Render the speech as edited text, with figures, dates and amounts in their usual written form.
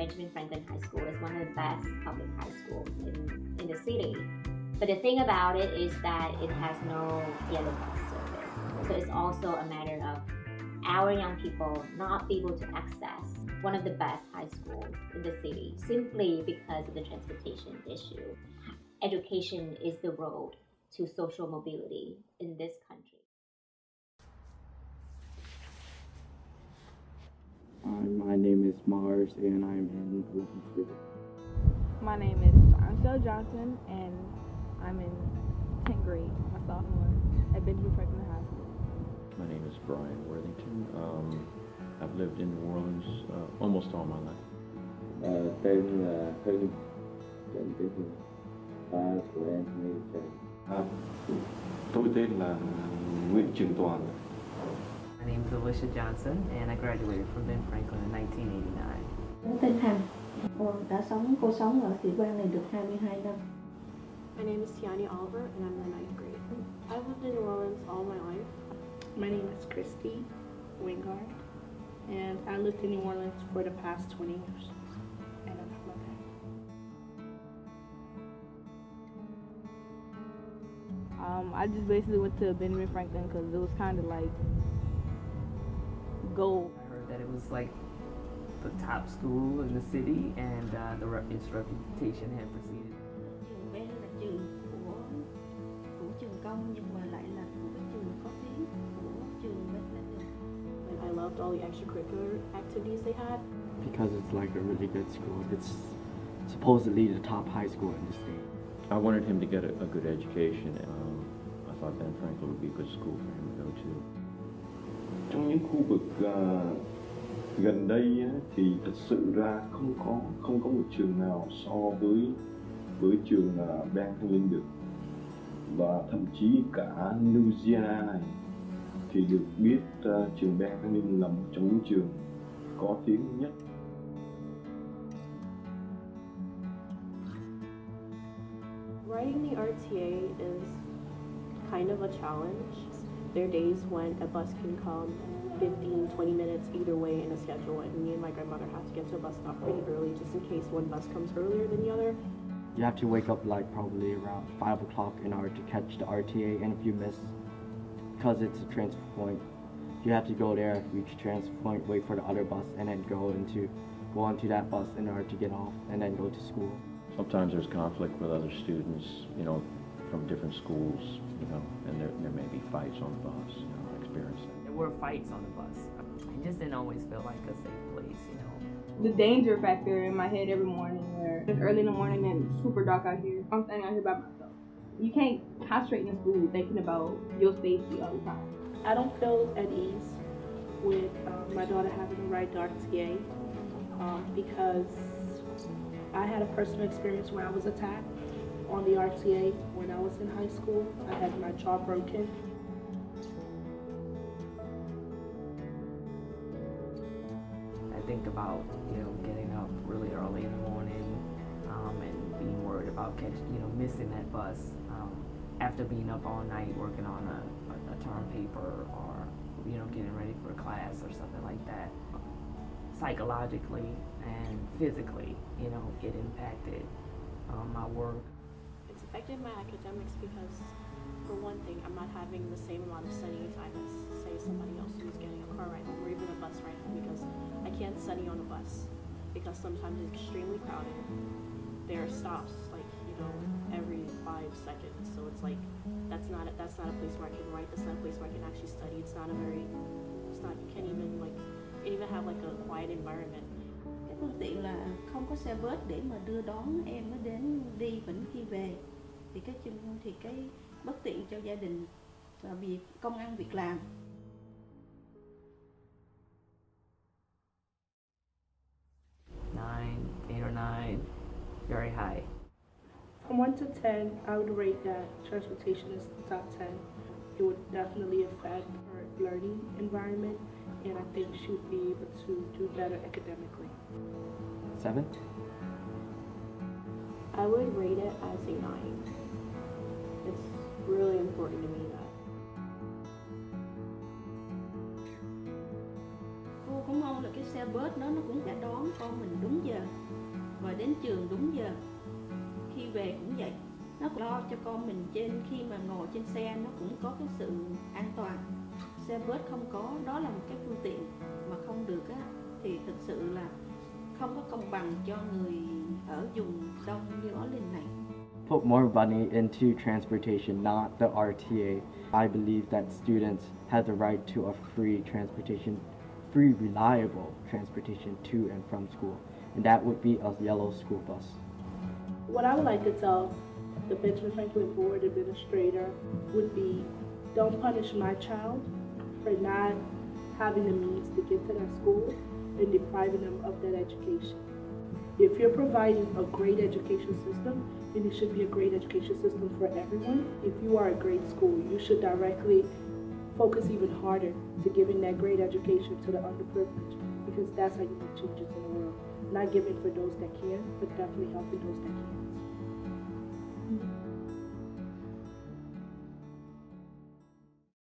Benjamin Franklin High School is one of the best public high schools in the city. But the thing about it is that it has no yellow bus service. So it's also a matter of our young people not be able to access one of the best high schools in the city simply because of the transportation issue. Education is the road to social mobility in this country. My name is Mars and I'm in 11th grade. My name is Ansel Johnson and I'm in 10th grade, I'm a sophomore at Benjamin Franklin High School. My name is Brian Worthington. I've lived in New Orleans almost all my life. Tên là Hưng, Trần Tiến Hưng. Ba của em tên Trần. Tôi tên là Nguyễn Trường Toàn. My name is Alicia Johnson and I graduated from Ben Franklin in 1989. Tôi tên Hằng. Cô sống ở thị quan này được 22 năm. My name is Tiani Oliver and I'm in the 9th grade. I've lived in New Orleans all my life. My name is Christy Wingard and I lived in New Orleans for the past 20 years. And I love that. I just basically went to Benjamin Franklin because it was kind of like gold. I heard that it was like the top school in the city and its reputation had preceded. Trường B là trường của trường công nhưng mà lại là một cái trường có tiếng của trường Benjamin. And I loved all the extracurricular activities they had. Because it's like a really good school. It's supposedly the top high school in the state. I wanted him to get a good education. I thought Ben Franklin would be a good school for him to go to. Trong những khu vực gần đây thì thật sự ra không có một trường nào so với trường Ben Franklin được, và thậm chí cả Louisiana này thì được biết trường Ben Franklin là một trong những trường có tiếng nhất. Writing the RTA is kind of a challenge. There are days when a bus can come 15, 20 minutes either way in a schedule, and me and my grandmother have to get to a bus stop pretty early just in case one bus comes earlier than the other. You have to wake up like probably around 5 o'clock in order to catch the RTA, and if you miss, because it's a transfer point, you have to go there, reach the transfer point, wait for the other bus, and then go onto that bus in order to get off, and then go to school. Sometimes there's conflict with other students, from different schools, and there may be fights on the bus. I experienced that. There were fights on the bus. It just didn't always feel like a safe place, The danger factor in my head every morning where it's early in the morning and it's super dark out here. I'm standing out here by myself. You can't concentrate in school thinking about your safety all the time. I don't feel at ease with my daughter having to write the RTA because I had a personal experience where I was attacked on the RTA when I was in high school. I had my jaw broken. I think about, getting up really early in the morning and being worried about missing that bus after being up all night working on a term paper or, getting ready for a class or something like that. Psychologically and physically, it impacted my work. It's affected my academics because, for one thing, I'm not having the same amount of studying time as, say, somebody else who's getting a car ride home or even a bus ride home, because I can't study on a bus because sometimes it's extremely crowded. There are stops every 5 seconds, so it's like that's not a place where I can write. That's not a place where I can actually study. You can't even have like a quiet environment. Cái phương tiện là không có xe bus để mà đưa đón em nó đến đi vẫn khi về, thì cái bất tiện cho gia đình và việc công ăn việc làm. 8 or 9, very high. From 1 to 10, I would rate that transportation is top 10. It would definitely affect our learning environment, and I think she would be able to do better academically. 7? I would rate it as a 9. It's really important to me that. Cô cũng mong là cái xe bus nó cũng sẽ đón con mình đúng giờ và đến trường đúng giờ, khi về cũng vậy. Nó lo cho con mình khi mà ngồi trên xe nó cũng có cái sự an toàn. Xe bus không có, đó là một cái phương tiện mà không được á, thì thực sự là không có công bằng cho người ở vùng đông như Orleans này. Put more money into transportation, not the RTA. I believe that students have the right to a free transportation, free reliable transportation to and from school, and that would be a yellow school bus. What I would like to tell the Benjamin Franklin Board Administrator would be, don't punish my child for not having the means to get to their school and depriving them of that education. If you're providing a great education system, then it should be a great education system for everyone. If you are a great school, you should directly focus even harder to giving that great education to the underprivileged, because that's how you make changes in the world. Not giving for those that can, but definitely helping those that can't.